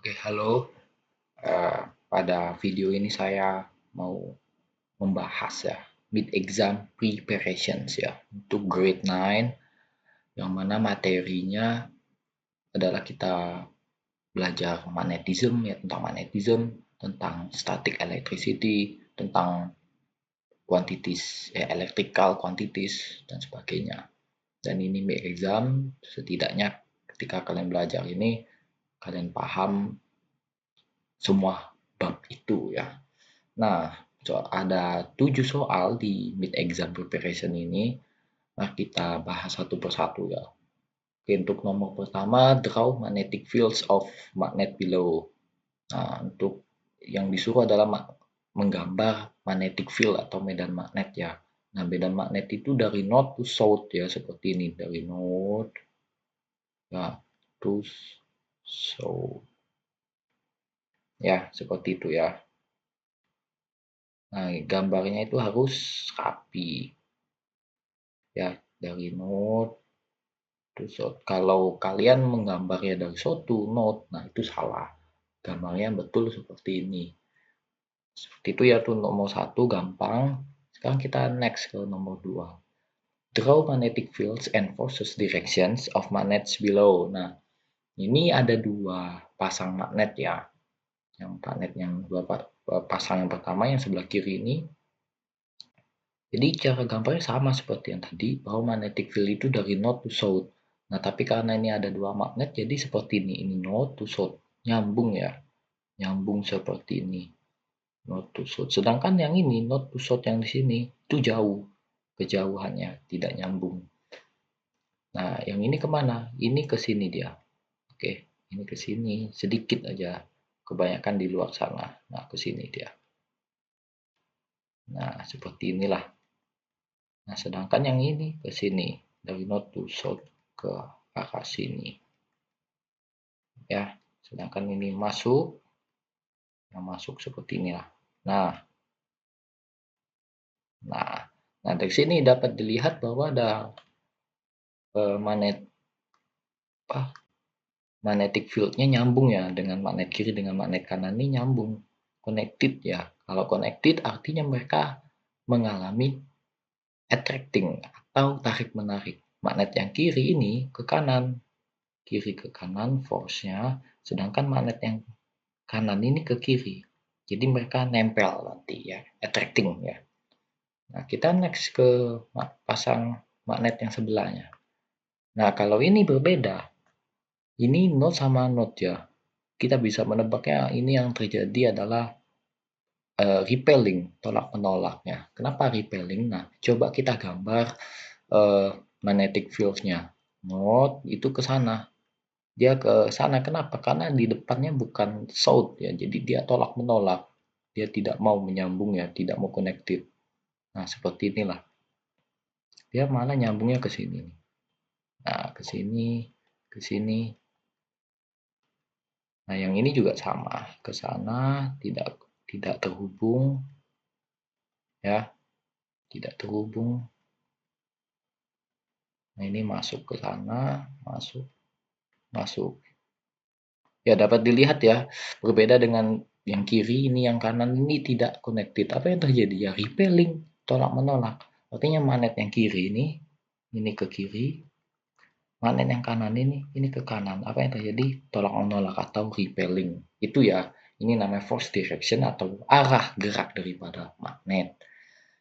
Oke, halo. Pada video ini saya mau membahas ya mid exam preparations ya untuk grade 9 yang mana materinya adalah kita belajar magnetism ya, tentang static electricity, tentang quantities ya, electrical quantities dan sebagainya. Dan ini mid exam, setidaknya ketika kalian belajar ini kalian paham semua bab itu ya. Nah, ada 7 soal di mid exam preparation ini. Nah, kita bahas satu persatu ya. Oke, untuk nomor pertama, draw magnetic fields of magnet below. Nah, untuk yang disuruh adalah menggambar magnetic field atau medan magnet ya. Nah, medan magnet itu dari north to south ya, seperti ini. Dari north ya, to south. Ya, seperti itu ya. Nah, gambarnya itu harus rapi ya, dari node to south. Kalau kalian menggambarnya dari south to north, nah itu salah. Gambarnya betul seperti ini. Seperti itu ya, tuh nomor 1 gampang. Sekarang kita next ke nomor 2. Draw magnetic fields and forces directions of magnets below. Nah, ini ada dua pasang magnet ya. Yang magnet yang dua pasang yang pertama yang sebelah kiri ini. Jadi cara gambarnya sama seperti yang tadi, bahwa magnetic field itu dari north to south. Nah, tapi karena ini ada dua magnet, jadi seperti ini north to south, nyambung ya, nyambung seperti ini, north to south. Sedangkan yang ini north to south yang di sini itu jauh, kejauhannya tidak nyambung. Nah, yang ini kemana? Ini ke sini dia. Oke, ini ke sini sedikit aja, kebanyakan di luar sana. Nah, ke sini dia. Nah, seperti inilah. Nah, sedangkan yang ini ke sini, dari north to south ke arah sini. Ya, sedangkan ini masuk, yang masuk seperti inilah. Nah, dari sini dapat dilihat bahwa ada magnetic fieldnya nyambung ya, dengan magnet kiri dengan magnet kanan ini nyambung, connected ya. Kalau connected artinya mereka mengalami attracting atau tarik menarik. Magnet yang kiri ini ke kanan, kiri ke kanan force-nya, sedangkan magnet yang kanan ini ke kiri. Jadi mereka nempel nanti ya, attracting ya. Nah, kita next ke pasang magnet yang sebelahnya. Nah, kalau ini berbeda. Ini node sama node ya. Kita bisa menebaknya ini yang terjadi adalah repelling, tolak menolaknya. Kenapa repelling? Nah, coba kita gambar magnetic field-nya. Node itu ke sana. Dia ke sana. Kenapa? Karena di depannya bukan south ya. Jadi dia tolak menolak. Dia tidak mau menyambung ya, tidak mau connected. Nah, seperti inilah. Dia malah nyambungnya ke sini. Nah, ke sini, ke sini. Nah, yang ini juga sama. Ke sana tidak terhubung ya. Tidak terhubung. Nah, ini masuk ke sana, masuk, masuk. Ya, dapat dilihat ya, berbeda dengan yang kiri, ini yang kanan ini tidak connected. Apa yang terjadi? Ya, repelling, tolak menolak. Artinya magnet yang kiri ini ke kiri, magnet yang kanan ini ke kanan. Apa yang terjadi? Tolak menolak atau repelling. Itu ya, ini namanya force direction atau arah gerak daripada magnet.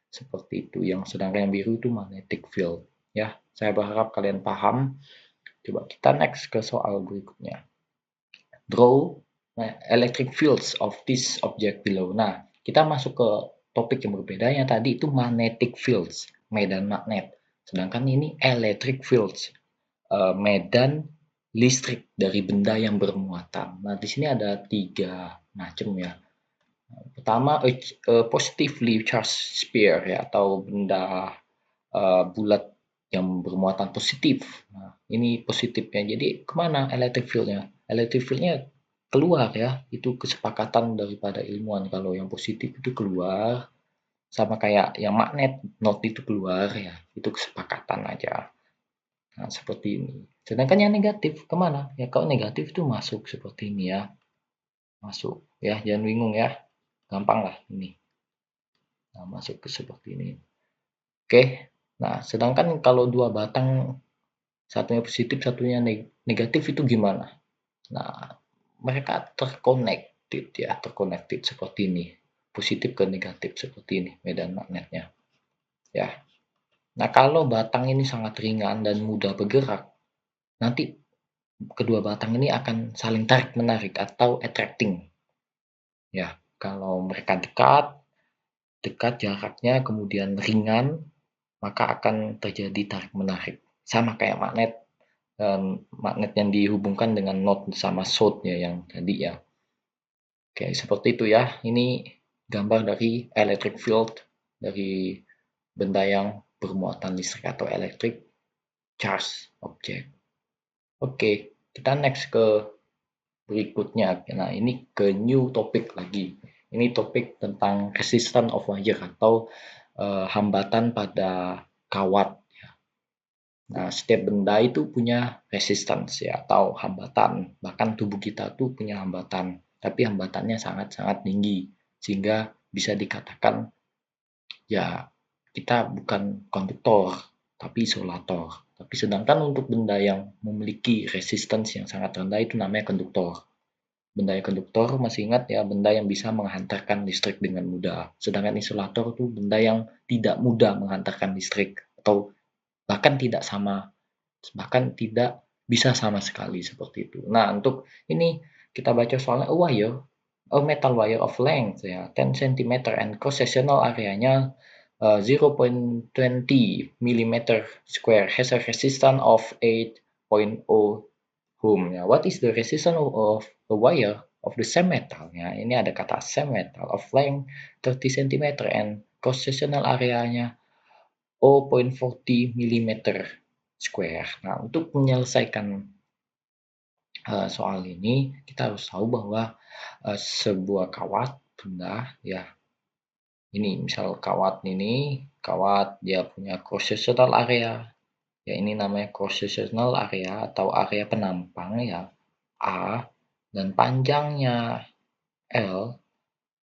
Seperti itu. Yang sedangkan yang biru itu magnetic field. Ya, saya berharap kalian paham. Coba kita next ke soal berikutnya. Draw electric fields of this object below. Nah, kita masuk ke topik yang berbeda. Yang tadi itu magnetic fields, medan magnet. Sedangkan ini electric fields, medan listrik dari benda yang bermuatan. Nah, di sini ada 3 macam ya. Pertama, positively charged sphere ya, atau benda bulat yang bermuatan positif. Nah, ini positifnya. Jadi kemana electric field-nya? Electric field-nya keluar ya. Itu kesepakatan daripada ilmuwan. Kalau yang positif itu keluar, sama kayak yang magnet, not itu keluar ya. Itu kesepakatan aja. Nah, seperti ini. Sedangkan yang negatif kemana? Ya kalau negatif itu masuk seperti ini ya. masuk ya, jangan bingung ya, gampang lah ini. Nah, masuk ke seperti ini. Oke, nah sedangkan kalau dua batang, satunya positif satunya negatif itu gimana? Nah, mereka terconnected ya, terconnected seperti ini, positif ke negatif seperti ini medan magnetnya ya. Nah, kalau batang ini sangat ringan dan mudah bergerak, nanti kedua batang ini akan saling tarik menarik atau attracting ya. Kalau mereka dekat jaraknya kemudian ringan, maka akan terjadi tarik menarik, sama kayak magnet yang dihubungkan dengan north sama south ya yang tadi ya. Oke, seperti itu ya. Ini gambar dari electric field, dari benda yang bermuatan listrik atau electric charge object. Oke, kita next ke berikutnya. Nah, ini ke new topic lagi. Ini topik tentang resistance of wire atau hambatan pada kawat. Nah, setiap benda itu punya resistance ya atau hambatan. Bahkan tubuh kita tuh punya hambatan, tapi hambatannya sangat-sangat tinggi sehingga bisa dikatakan ya kita bukan konduktor tapi isolator. Tapi sedangkan untuk benda yang memiliki resistance yang sangat rendah itu namanya konduktor. Benda yang konduktor masih ingat ya, benda yang bisa menghantarkan listrik dengan mudah. Sedangkan isolator itu benda yang tidak mudah menghantarkan listrik atau bahkan tidak bisa sama sekali seperti itu. Nah, untuk ini kita baca soalnya a metal wire of length ya 10 cm and cross sectional areanya 0.20 mm square has a resistance of 8.0 ohm. Ya, what is the resistance of a wire of the same metal? Ya, ini ada kata same metal of length 30 cm and cross sectional areanya 0.40 mm square. Nah, untuk menyelesaikan soal ini, kita harus tahu bahwa sebuah kawat benda ya, ini misal kawat dia punya cross sectional area. Ya, ini namanya cross sectional area atau area penampang ya, A, dan panjangnya L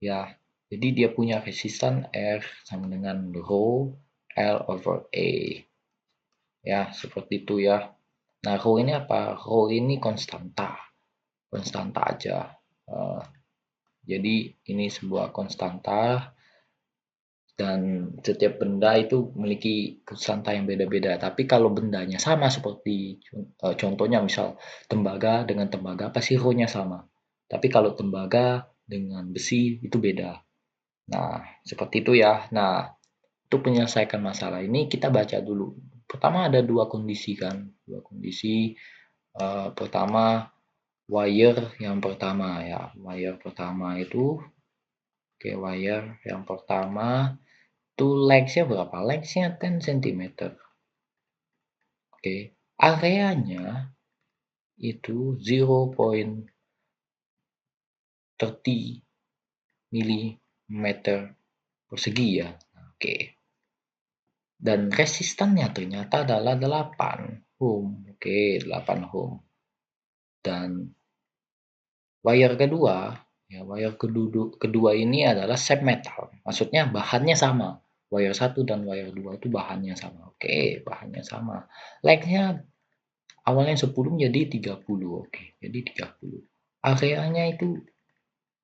ya. Jadi dia punya resistan R sama dengan rho L over A. Ya, seperti itu ya. Nah, rho ini apa? Rho ini konstanta aja. Jadi ini sebuah konstanta dan setiap benda itu memiliki konstanta yang beda-beda. Tapi kalau bendanya sama seperti contohnya misal tembaga dengan tembaga pasti rho-nya sama. Tapi kalau tembaga dengan besi itu beda. Nah, seperti itu ya. Nah, untuk menyelesaikan masalah ini kita baca dulu. Pertama ada dua kondisi kan. Dua kondisi. Pertama wire yang pertama ya. Wire pertama itu wire yang pertama itu length-nya berapa? Length-nya 10 cm. Oke, areanya itu 0.30 mm persegi ya. Oke. Dan resistannya ternyata adalah 8 ohm. Oke, 8 ohm. Dan wire kedua, ya wire kedua ini adalah same metal. Maksudnya bahannya sama. Wire 1 dan wire 2 itu bahannya sama. Oke, bahannya sama. Length-nya awalnya 10 menjadi 30. Oke, jadi 30. Areanya itu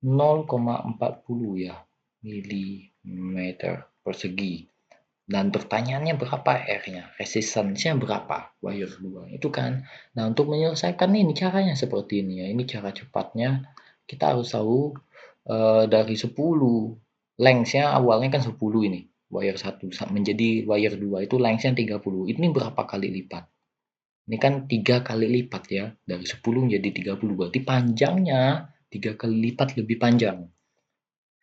0,40 ya milimeter persegi. Dan pertanyaannya berapa R-nya? Resistance-nya berapa? Wire 2 itu kan. Nah, untuk menyelesaikan ini caranya seperti ini ya. Ini cara cepatnya. Kita harus tahu dari 10 length-nya awalnya kan 10 ini. Wire 1 menjadi wire 2 itu length-nya 30. Ini berapa kali lipat? Ini kan 3 kali lipat ya. Dari 10 menjadi 30. Berarti panjangnya 3 kali lipat lebih panjang.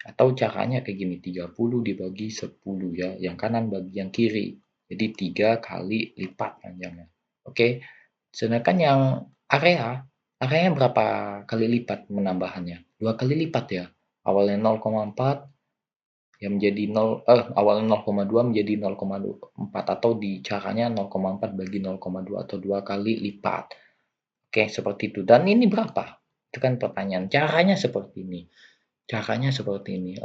Atau caranya kayak gini, 30 dibagi 10 ya, yang kanan bagi yang kiri. Jadi 3 kali lipat panjangnya. Oke, sedangkan yang areanya berapa kali lipat menambahnya? 2 kali lipat ya. Awalnya 0,4 yang menjadi awalnya 0,2 menjadi 0,4 atau di caranya 0,4 bagi 0,2 atau 2 kali lipat. Oke, seperti itu. Dan ini berapa? Itu kan pertanyaan. Caranya seperti ini. Caranya seperti ini.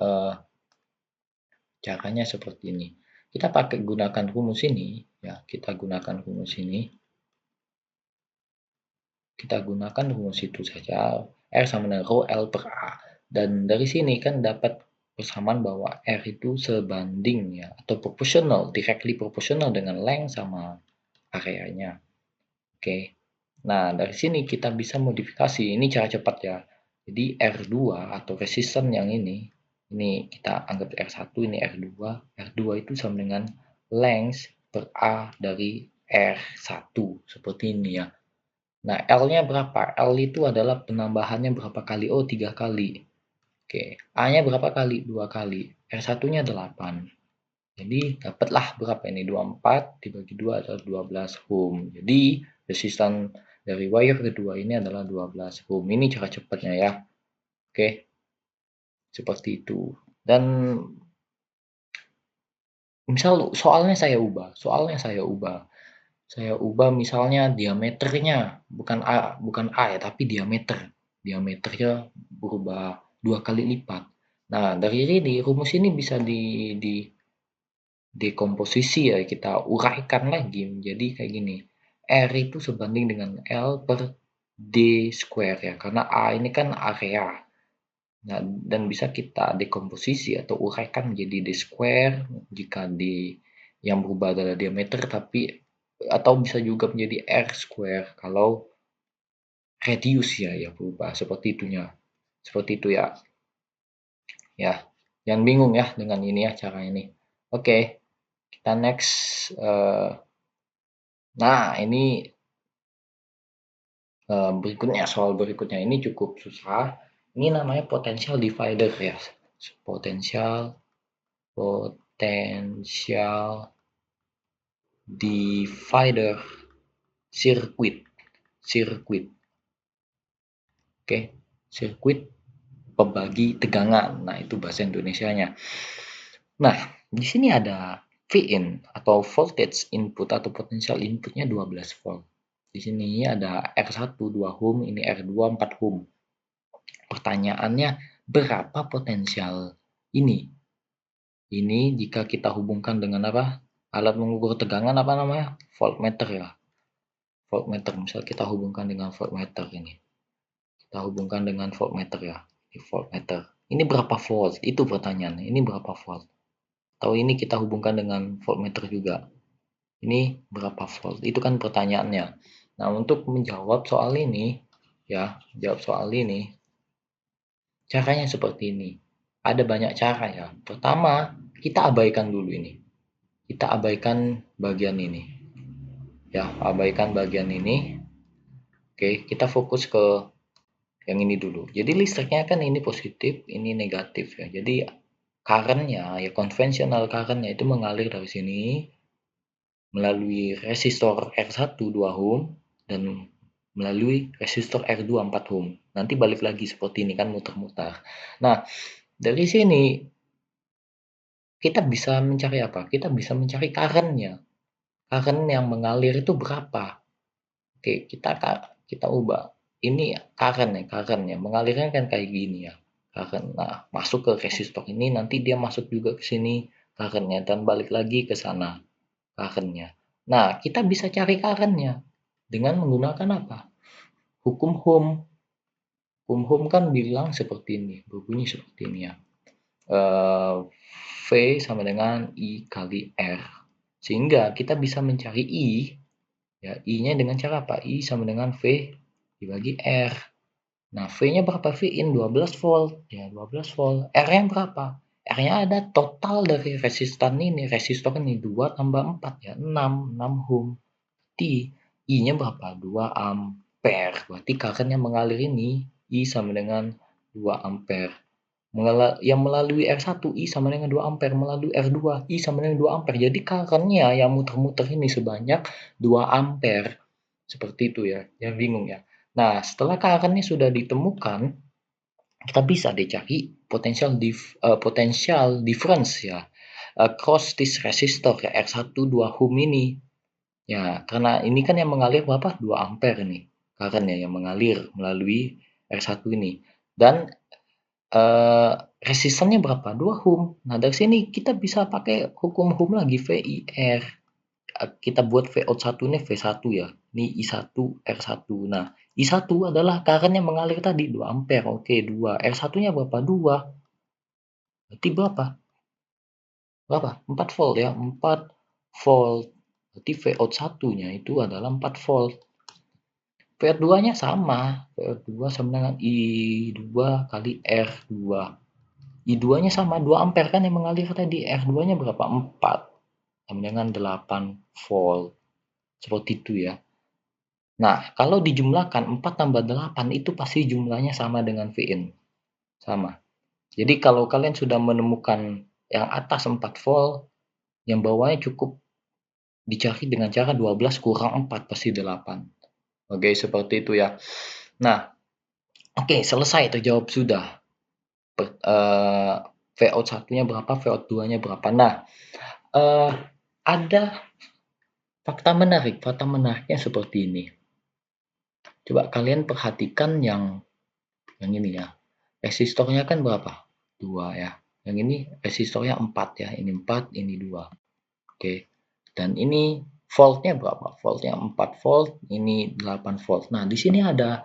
Caranya seperti ini. Kita pakai gunakan rumus ini, ya. Kita gunakan rumus ini. Kita gunakan rumus itu saja. R sama dengan rho L per A. Dan dari sini kan dapat persamaan bahwa R itu sebanding, ya, atau proportional, directly proportional dengan length sama areanya. Oke. Nah, dari sini kita bisa modifikasi. Ini cara cepat, ya. Jadi R2 atau resistance yang ini kita anggap R1, ini R2. R2 itu sama dengan length per A dari R1. Seperti ini, ya. Nah, L-nya berapa? L itu adalah penambahannya berapa kali? Oh, 3 kali. Oke. A-nya berapa kali? 2 kali. R1-nya 8. Jadi, dapatlah berapa ini? 24 dibagi 2 adalah 12 ohm. Jadi, resistance dari wire kedua ini adalah 12 ohm. Ini cara cepatnya, ya. Oke. Seperti itu. Dan misal soalnya saya ubah. Saya ubah misalnya diameternya, bukan A ya, tapi diameter. Diameternya berubah 2 kali lipat. Nah, dari ini rumus ini bisa di dekomposisi, ya, kita uraikan lagi menjadi kayak gini. R itu sebanding dengan L per D square, ya, karena A ini kan area. Nah, dan bisa kita dekomposisi atau uraikan menjadi D square jika D yang berubah adalah diameter, tapi atau bisa juga menjadi R square kalau radius, ya, berubah seperti itunya. Seperti itu, ya. Ya, jangan bingung ya dengan ini, ya, cara ini. Oke, kita next. Nah, ini berikutnya, soal berikutnya ini cukup susah. Ini namanya potential divider, ya. Potential divider circuit. Oke, sirkuit pembagi tegangan. Nah, itu bahasa Indonesianya. Nah, di sini ada Vin atau voltage input atau potential inputnya 12 volt. Di sini ada R1 2 ohm, ini R2 4 ohm. Pertanyaannya, berapa potensial ini? Ini jika kita hubungkan dengan apa? Alat mengukur tegangan apa namanya? Voltmeter, ya. Voltmeter, misal kita hubungkan dengan voltmeter ini. Kita hubungkan dengan voltmeter, ya. Voltmeter. Ini berapa volt? Itu pertanyaannya. Ini berapa volt? Atau ini kita hubungkan dengan voltmeter juga. Ini berapa volt? Itu kan pertanyaannya. Nah, untuk menjawab soal ini, ya, caranya seperti ini. Ada banyak cara, ya. Pertama, kita abaikan dulu ini. Kita abaikan bagian ini. Ya, abaikan bagian ini. Oke, kita fokus ke yang ini dulu. Jadi listriknya kan ini positif, ini negatif, ya. Jadi current-nya, ya, konvensional current-nya itu mengalir dari sini melalui resistor R1 2 ohm dan melalui resistor R2 4 ohm. Nanti balik lagi seperti ini kan, muter-muter. Nah, dari sini kita bisa mencari apa? Kita bisa mencari current-nya. Current yang mengalir itu berapa? Oke, kita ubah. Ini current-nya. Mengalirnya kan kayak gini, ya. Current. Nah, masuk ke resistor ini, nanti dia masuk juga ke sini current-nya dan balik lagi ke sana current-nya. Nah, kita bisa cari current-nya dengan menggunakan apa? Hukum Ohm. Hukum Ohm kan bilang seperti ini, berbunyi seperti ini, ya. V sama dengan I kali R. Sehingga kita bisa mencari I, ya, I-nya dengan cara apa? I sama dengan V dibagi R. Nah, V-nya berapa? V-in 12 volt, ya, 12 volt. R-nya berapa? R-nya ada total dari resistor ini 2 tambah 4, ya, 6 ohm. Berarti I-nya berapa? 2 ampere. Berarti current yang mengalir ini I sama dengan 2 ampere. Yang melalui R1 I sama dengan 2 ampere, melalui R2 I sama dengan 2 ampere. Jadi current-nya yang muter-muter ini sebanyak 2 ampere. Seperti itu, ya. Yang bingung, ya. Nah, setelah current-nya sudah ditemukan, kita bisa dicari potential difference, ya, across this resistor, ya, R1 2 ohm ini. Ya, karena ini kan yang mengalir berapa? 2 ampere nih. Current-nya yang mengalir melalui R1 ini. Dan resistannya berapa? 2 ohm. Nah, dari sini kita bisa pakai hukum ohm lagi, VIR. Kita buat VO1 ini V1 ya. Ini I1, R1. Nah, I1 adalah current yang mengalir tadi 2 ampere. Oke, 2. R1-nya berapa? 2. Berarti berapa? 4 volt ya. 4 volt. Berarti VO1-nya itu adalah 4 volt. VO2-nya sama. VO2 sama dengan I2 kali R2. I2-nya sama 2 ampere kan yang mengalir tadi. R2-nya berapa? 4. Sama dengan 8 volt. Seperti itu ya. Nah, kalau dijumlahkan 4 tambah 8 itu pasti jumlahnya sama dengan Vin. Sama. Jadi kalau kalian sudah menemukan yang atas 4 volt, yang bawahnya cukup dicari dengan cara 12 kurang 4 pasti 8. Oke, seperti itu ya. Nah, oke, selesai terjawab sudah. VO1-nya berapa, VO2-nya berapa. Nah, ada fakta menarik. Fakta menariknya seperti ini. Coba kalian perhatikan yang ini ya. Resistornya kan berapa? 2 ya. Yang ini resistornya 4 ya. Ini 4, ini 2. Oke. Dan ini voltnya berapa? Voltnya 4 volt, ini 8 volt. Nah, di sini ada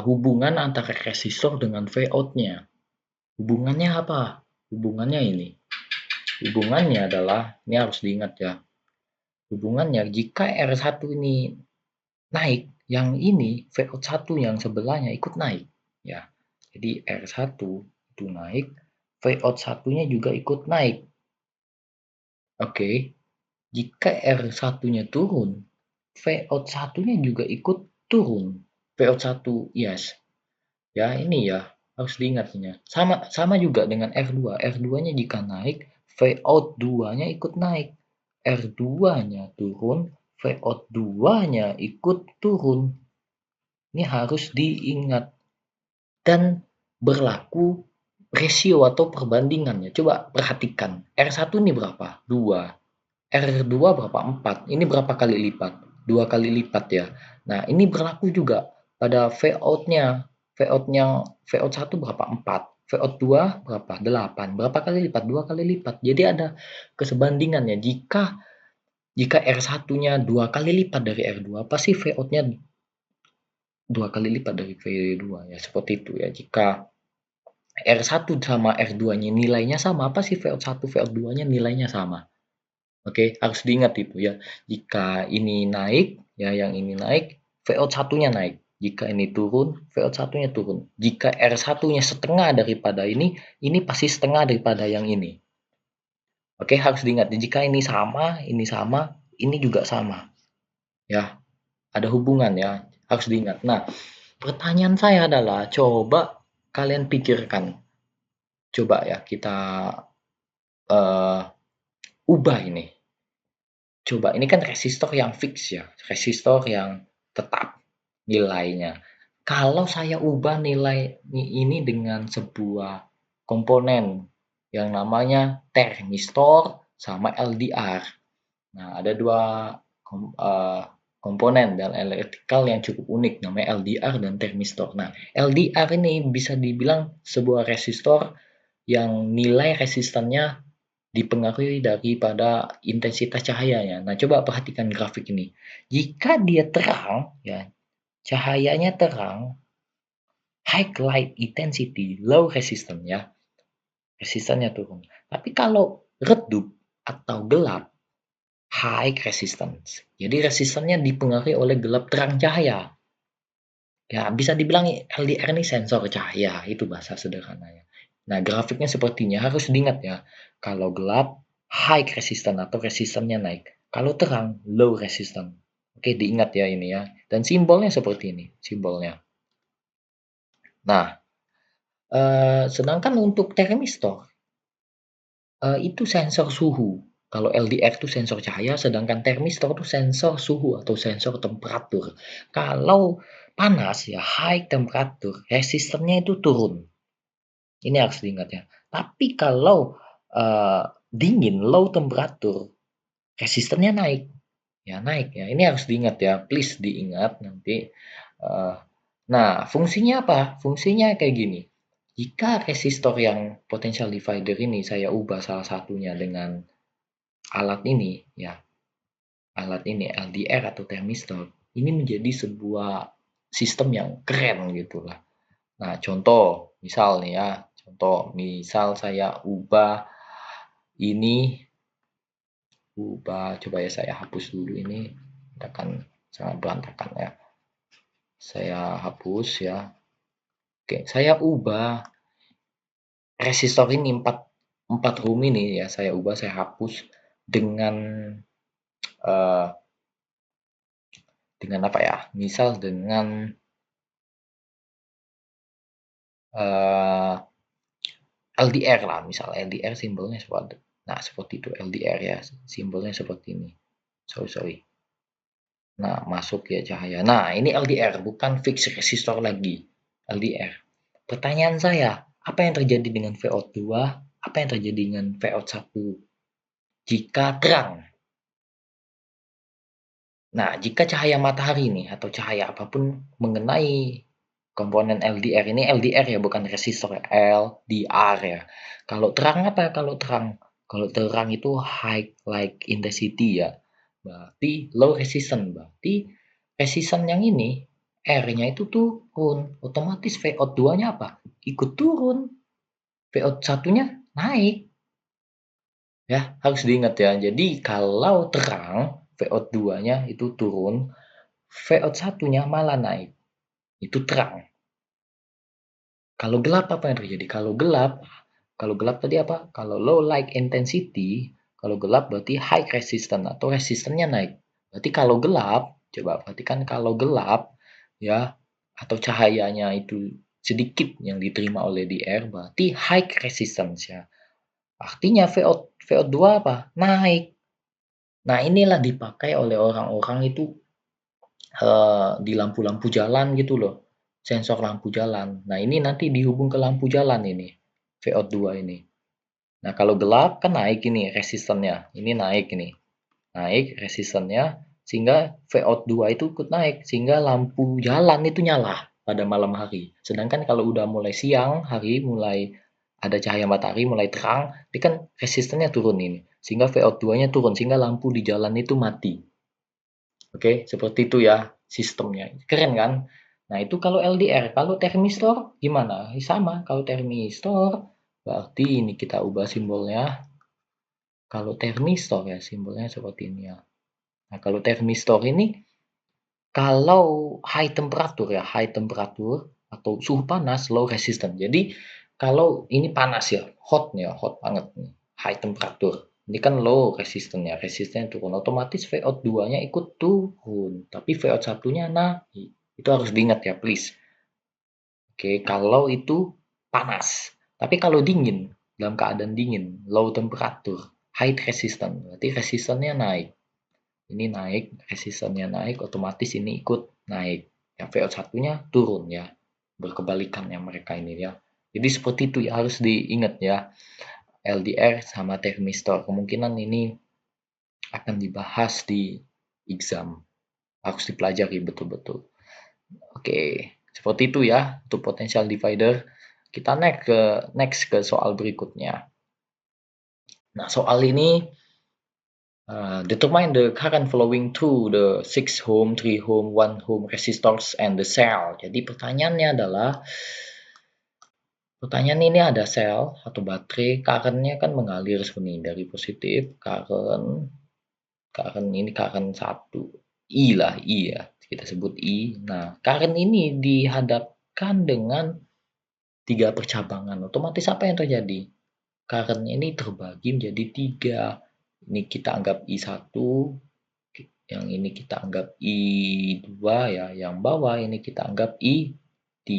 hubungan antara resistor dengan Vout-nya. Hubungannya apa? Hubungannya ini. Hubungannya adalah, ini harus diingat ya. Hubungannya jika R1 ini naik, yang ini Vout1 yang sebelahnya ikut naik. Ya. Jadi R1 itu naik, Vout1-nya juga ikut naik. Oke. Jika R1-nya turun, Vout1-nya juga ikut turun. Vout1, yes. Ya, ini ya, harus diingatnya. Sama juga dengan R2. R2-nya jika naik, Vout2-nya ikut naik. R2-nya turun, Vout2-nya ikut turun. Ini harus diingat. Dan berlaku rasio atau perbandingannya. Coba perhatikan. R1 ini berapa? 2. R2 berapa? 4. Ini berapa kali lipat? 2 kali lipat ya. Nah, ini berlaku juga pada Vout-nya. Vout1 berapa? 4. Vout2 berapa? 8. Berapa kali lipat? 2 kali lipat. Jadi ada kesebandingannya. Jika R1-nya 2 kali lipat dari R2, pasti Vout-nya 2 kali lipat dari V2 ya. Seperti itu ya. Jika R1 sama R2-nya nilainya sama, pasti Vout1, Vout2-nya nilainya sama. Oke, harus diingat itu ya. Jika ini naik, ya yang ini naik, VO1-nya naik. Jika ini turun, VO1-nya turun. Jika R1-nya setengah daripada ini pasti setengah daripada yang ini. Oke, harus diingat. Jika ini sama, ini juga sama. Ya, ada hubungan ya. Harus diingat. Nah, pertanyaan saya adalah, coba kalian pikirkan. Coba ya, kita ubah ini. Coba, ini kan resistor yang fix ya, resistor yang tetap nilainya. Kalau saya ubah nilai ini dengan sebuah komponen yang namanya termistor sama LDR. Nah, ada dua komponen dan elektrikal yang cukup unik, namanya LDR dan termistor. Nah, LDR ini bisa dibilang sebuah resistor yang nilai resistannya dipengaruhi daripada intensitas cahayanya. Nah, coba perhatikan grafik ini. Jika dia terang, ya, cahayanya terang, high light intensity, low resistance ya, resistannya turun. Tapi kalau redup atau gelap, high resistance. Jadi resistannya dipengaruhi oleh gelap terang cahaya. Ya, bisa dibilang LDR ini sensor cahaya, itu bahasa sederhananya. Nah, grafiknya sepertinya harus diingat ya. Kalau gelap, high resistance atau resistannya naik. Kalau terang, low resistance. Oke, diingat ya ini ya. Dan simbolnya seperti ini, simbolnya. Nah, sedangkan untuk termistor, itu sensor suhu. Kalau LDR itu sensor cahaya, sedangkan termistor itu sensor suhu atau sensor temperatur. Kalau panas ya, high temperature, resistannya itu turun. Ini harus diingat ya. Tapi kalau dingin, low temperature, resistannya naik. Ya, naik ya. Ini harus diingat ya. Please diingat nanti. Nah, fungsinya apa? Fungsinya kayak gini. Jika resistor yang potential divider ini saya ubah salah satunya dengan alat ini, ya, alat ini LDR atau termistor, ini menjadi sebuah sistem yang keren gitu lah. Nah, contoh, misal nih ya, misal saya ubah ini, coba ya saya hapus dulu ini, akan sangat berantakan ya. Saya hapus ya. Oke, saya ubah resistor ini 4 ohm ini ya, saya ubah, saya hapus dengan uh, apa ya? Misal dengan LDR lah, misal LDR simbolnya seperti, nah seperti itu LDR ya, simbolnya seperti ini. Sorry. Nah, masuk ya cahaya. Nah, ini LDR, bukan fixed resistor lagi. LDR. Pertanyaan saya, apa yang terjadi dengan VO2? Apa yang terjadi dengan VO1 jika terang? Nah, jika cahaya matahari nih atau cahaya apapun mengenai komponen LDR, ini LDR ya, bukan resistor ya, LDR ya. Kalau terang apa? Kalau terang itu high light intensity ya. Berarti low resistance. Berarti resistance yang ini R-nya itu turun. Otomatis VO2-nya apa? Ikut turun. VO1-nya naik. Ya, harus diingat ya. Jadi kalau terang VO2-nya itu turun, VO1-nya malah naik. Itu terang. Kalau gelap apa yang terjadi? Kalau gelap tadi apa? Kalau low light intensity, kalau gelap berarti high resistance atau resistannya naik. Berarti kalau gelap, coba perhatikan kalau gelap ya, atau cahayanya itu sedikit yang diterima oleh DR, berarti high resistance ya. Artinya VO2 apa? Naik. Nah, inilah dipakai oleh orang-orang itu di lampu-lampu jalan gitu loh, sensor lampu jalan. Nah, ini nanti dihubung ke lampu jalan ini, VO2 ini. Nah, kalau gelap kan naik ini resistannya, ini naik ini, naik resistannya, sehingga VO2 itu ikut naik, sehingga lampu jalan itu nyala pada malam hari. Sedangkan kalau udah mulai siang hari, mulai ada cahaya matahari, mulai terang, ini kan resistannya turun ini, sehingga VO2-nya turun, sehingga lampu di jalan itu mati. Oke, seperti itu ya sistemnya. Keren kan? Nah, itu kalau LDR. Kalau termistor gimana? Sama, kalau termistor berarti ini kita ubah simbolnya. Kalau termistor ya simbolnya seperti ini ya. Nah, kalau termistor ini kalau high temperatur ya, high temperatur atau suhu panas, low resistance. Jadi kalau ini panas ya, hot nih ya, hot banget nih, high temperatur. Ini kan low resistannya, resistannya turun, otomatis VO2-nya ikut turun, tapi VO1-nya naik. Itu harus diingat ya, please. Oke, kalau itu panas. Tapi kalau dingin, dalam keadaan dingin, low temperatur, high resistance, berarti resistannya naik. Ini naik, resistannya naik, otomatis ini ikut naik. Yang VO1-nya turun ya. Berkebalikan yang mereka ini ya. Jadi seperti itu ya, harus diingat ya. LDR sama termistor. Kemungkinan ini akan dibahas di exam. Harus dipelajari betul-betul. Oke, seperti itu ya untuk potential divider. Kita next ke soal berikutnya. Nah, soal ini determine the current flowing through the 6 ohm, 3 ohm, 1 ohm resistors and the cell. Jadi pertanyaannya adalah, pertanyaan ini ada sel atau baterai, current-nya kan mengalir seperti dari positif, current ini current 1, I lah, I ya, kita sebut I. Nah, current ini dihadapkan dengan 3 percabangan, otomatis apa yang terjadi? Current ini terbagi menjadi 3. Ini kita anggap I1, yang ini kita anggap I2 ya, yang bawah ini kita anggap I3.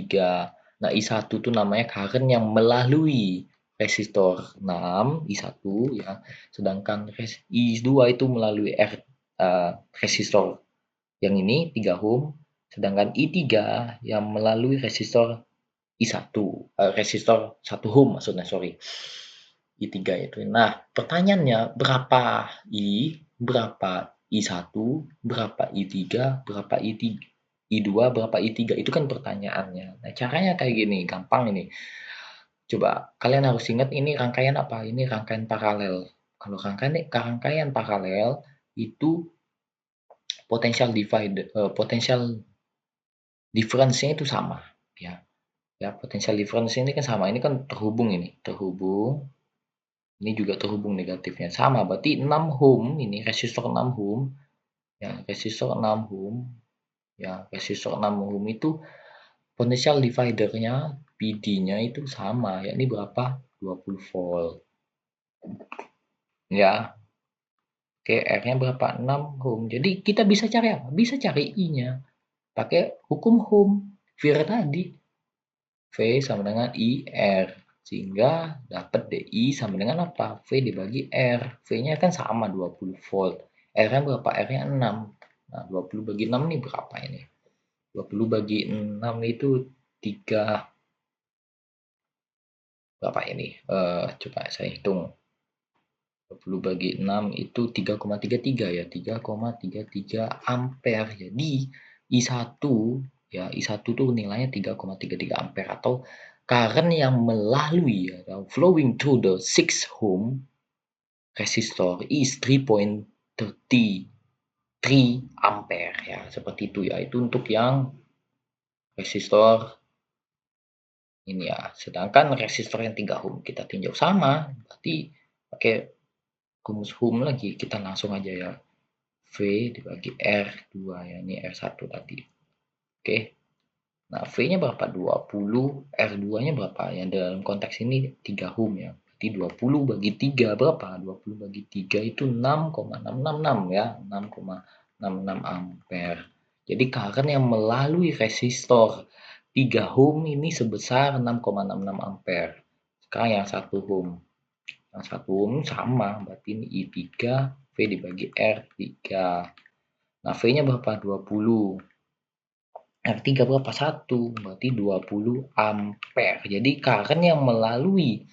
Nah, I1 itu namanya current yang melalui resistor 6, I1 ya. Sedangkan I2 itu melalui resistor yang ini 3 ohm, sedangkan I3 yang melalui resistor I1, resistor 1 ohm maksudnya, sorry. I3 itu. Nah, pertanyaannya berapa I, berapa I1, berapa I3, berapa I3, I2 berapa I3? Itu kan pertanyaannya. Nah, caranya kayak gini, gampang ini. Coba kalian harus ingat ini rangkaian apa? Ini rangkaian paralel. Kalau rangkaian paralel itu potential difference-nya itu sama, ya. Ya, potential difference ini kan sama. Ini kan terhubung ini, terhubung. Ini juga terhubung negatifnya. Sama, berarti 6 ohm ini resistor 6 ohm. Ya, resistor 6 ohm. Ya, resistor 6 ohm itu potential dividernya PD-nya itu sama, yakni berapa? 20 volt. Ya, oke, R-nya berapa? 6 ohm. Jadi kita bisa cari apa? Bisa cari I-nya. Pakai hukum Ohm. Vir tadi. V sama dengan IR. Sehingga dapat DI sama dengan apa? V dibagi R. V-nya kan sama 20 volt. R-nya berapa? R-nya 6. Nah, 20 bagi 6 ini berapa ini? 20 bagi 6 itu 3. Berapa ini? Coba saya hitung. 20 bagi 6 itu 3,33 ya. 3,33 ampere. Jadi I1 ya, I1 tuh nilainya 3,33 ampere atau current yang melalui atau flowing through the 6 ohm resistor is 3.33 ampere ya. Seperti itu ya. Itu untuk yang resistor ini ya. Sedangkan resistor yang 3 ohm kita tinjau sama, berarti pakai rumus ohm lagi. Kita langsung aja ya. V dibagi R2 ya, ini R1 tadi. Oke. Nah, V-nya berapa? 20, R2-nya berapa? Yang dalam konteks ini 3 ohm ya. Berarti 20 bagi 3 berapa? 20 bagi 3 itu 6,666 ya, 6,66 ampere. Jadi current yang melalui resistor 3 ohm ini sebesar 6,66 ampere. Sekarang yang 1 ohm. Yang 1 ohm sama, berarti ini I3, V dibagi R3. Nah, V-nya berapa? 20. R3 berapa? 1. Berarti 20 ampere. Jadi current yang melalui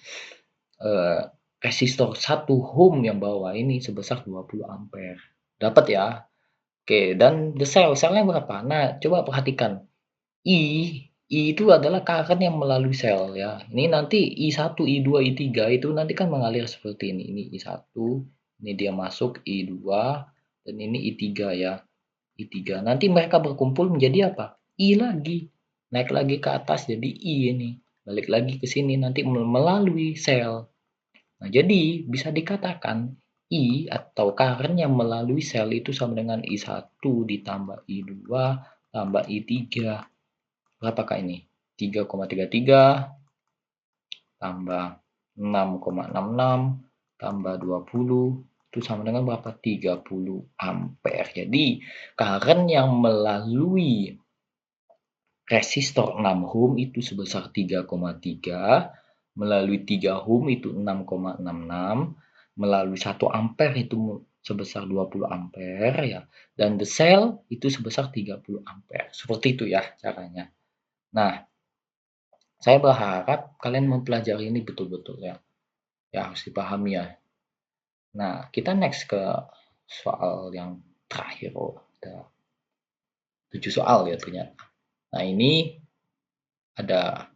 resistor 1 ohm yang bawah ini sebesar 20 ampere. Dapat ya? Oke, dan the cell-nya berapa? Nah, coba perhatikan. I itu adalah current yang melalui sel ya. Ini nanti I1, I2, I3 itu nanti kan mengalir seperti ini. Ini I1, ini dia masuk I2, dan ini I3 ya. I3. Nanti mereka berkumpul menjadi apa? I lagi. Naik lagi ke atas jadi I ini. Balik lagi ke sini nanti melalui sel. Nah, jadi bisa dikatakan I atau current yang melalui sel itu sama dengan I1 ditambah I2 tambah I3. Berapakah ini? 3,33 tambah 6,66 tambah 20 itu sama dengan berapa? 30 ampere. Jadi current yang melalui resistor 6 ohm itu sebesar 3,3, melalui 3 ohm itu 6,66, melalui 1 ampere itu sebesar 20 ampere ya, dan the cell itu sebesar 30 ampere. Seperti itu ya caranya. Nah, saya berharap kalian mempelajari ini betul-betul ya. Ya, harus dipahami ya. Nah, kita next ke soal yang terakhir. Oh, ada 7 soal ya ternyata. Nah, ini ada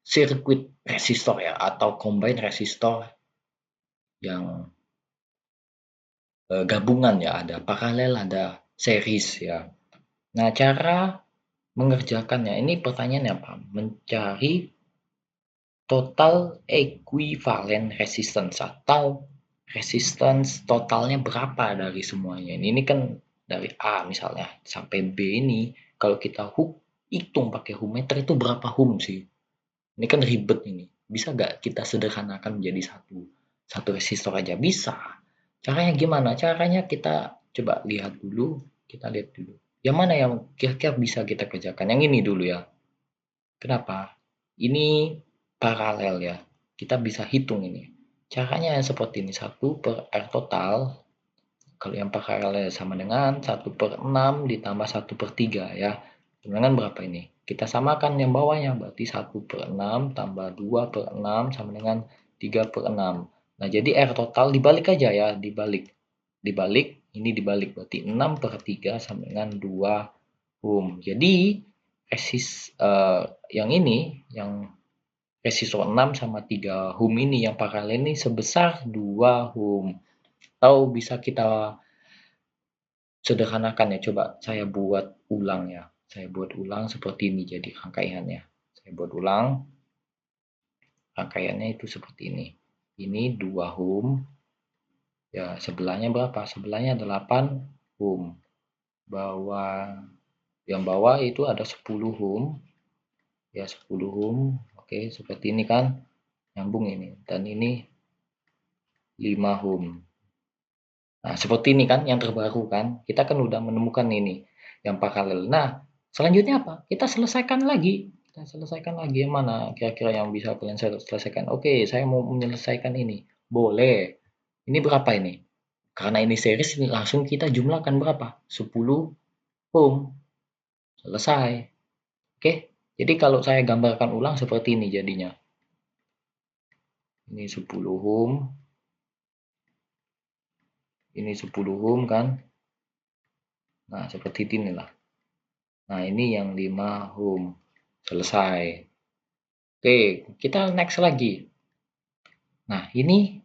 sirkuit resistor ya, atau combine resistor yang gabungan ya. Ada paralel, ada series ya. Nah, cara mengerjakannya, ini pertanyaannya apa? Mencari total equivalent resistance atau resistance totalnya berapa dari semuanya. Ini kan dari A misalnya sampai B ini, kalau kita hitung pakai ohm meter itu berapa ohm sih? Ini kan ribet ini. Bisa nggak kita sederhanakan menjadi satu resistor aja? Bisa. Caranya gimana? Caranya kita coba lihat dulu. Kita lihat dulu. Yang mana yang kira-kira bisa kita kerjakan? Yang ini dulu ya. Kenapa? Ini paralel ya. Kita bisa hitung ini. Caranya seperti ini. 1 per R total. Kalau yang paralel sama dengan 1 per 6 ditambah 1 per 3 ya. Dengan berapa ini? Kita samakan yang bawahnya. Berarti 1 per 6 tambah 2 per 6 sama dengan 3 per 6. Nah, jadi R total dibalik aja ya. Dibalik. Ini dibalik, berarti 6/3 sama dengan 2 ohm. Jadi yang ini, yang resistor 6 sama 3 ohm ini yang paralel ini sebesar 2 ohm. Atau bisa kita sederhanakan ya, coba saya buat ulang ya. Saya buat ulang seperti ini jadi rangkaiannya. Saya buat ulang, rangkaiannya itu seperti ini. Ini 2 ohm, ya sebelahnya berapa? Sebelahnya 8 ohm. Yang bawah itu ada 10 ohm, ya 10 ohm. Oke, seperti ini kan, nyambung ini. Dan ini 5 ohm. Nah, seperti ini kan yang terbaru kan. Kita kan udah menemukan ini yang paralel. Nah, selanjutnya apa? Kita selesaikan lagi. Kita selesaikan lagi yang mana kira-kira yang bisa kalian selesaikan. Oke, saya mau menyelesaikan ini. Boleh. Ini berapa ini? Karena ini series ini langsung kita jumlahkan berapa? 10 ohm. Selesai. Oke. Jadi kalau saya gambarkan ulang seperti ini jadinya. Ini 10 ohm. Ini 10 ohm kan. Nah, seperti inilah. Nah, ini yang 5 ohm. Selesai. Oke, kita next lagi. Nah, ini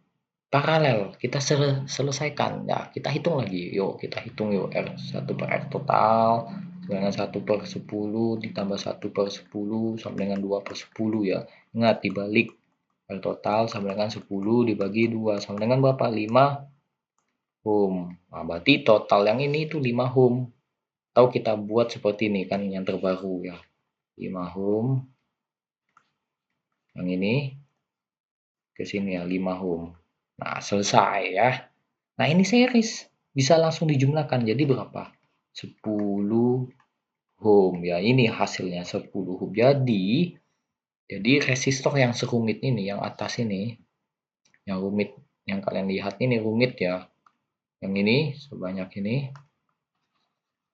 paralel. Kita selesaikan. Ya, kita hitung lagi. Yuk, kita hitung yuk. R1 per R total dengan 1/10 ditambah 1/10 sama dengan 2/10 ya. Ingat, dibalik. R total sama dengan 10 dibagi 2 sama dengan berapa? 5 ohm. Nah, berarti total yang ini itu 5 ohm. Atau kita buat seperti ini kan yang terbaru ya. 5 ohm. Yang ini ke sini ya 5 ohm. Nah, selesai ya. Nah, ini series. Bisa langsung dijumlahkan. Jadi berapa? 10 ohm. Ya, ini hasilnya 10 ohm. Jadi resistor yang serumit ini, yang atas ini, yang rumit, yang kalian lihat ini rumit ya. Yang ini sebanyak ini.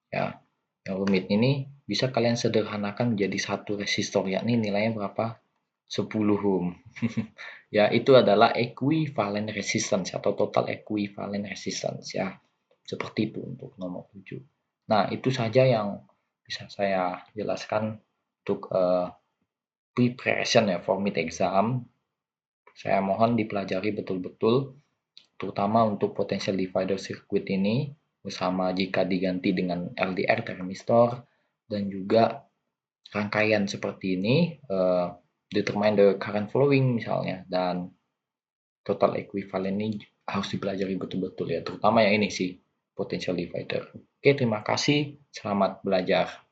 Ya, yang rumit ini bisa kalian sederhanakan menjadi satu resistor, yakni nilainya berapa? 10 ohm. Ya, itu adalah equivalent resistance atau total equivalent resistance ya. Seperti itu untuk nomor 7. Nah, itu saja yang bisa saya jelaskan untuk preparation ya for mid exam. Saya mohon dipelajari betul-betul, terutama untuk potential divider circuit ini, bersama jika diganti dengan LDR thermistor, dan juga rangkaian seperti ini, determine the current flowing misalnya, dan total equivalent ini harus dipelajari betul-betul ya, terutama yang ini sih, potential divider. Oke, terima kasih, selamat belajar.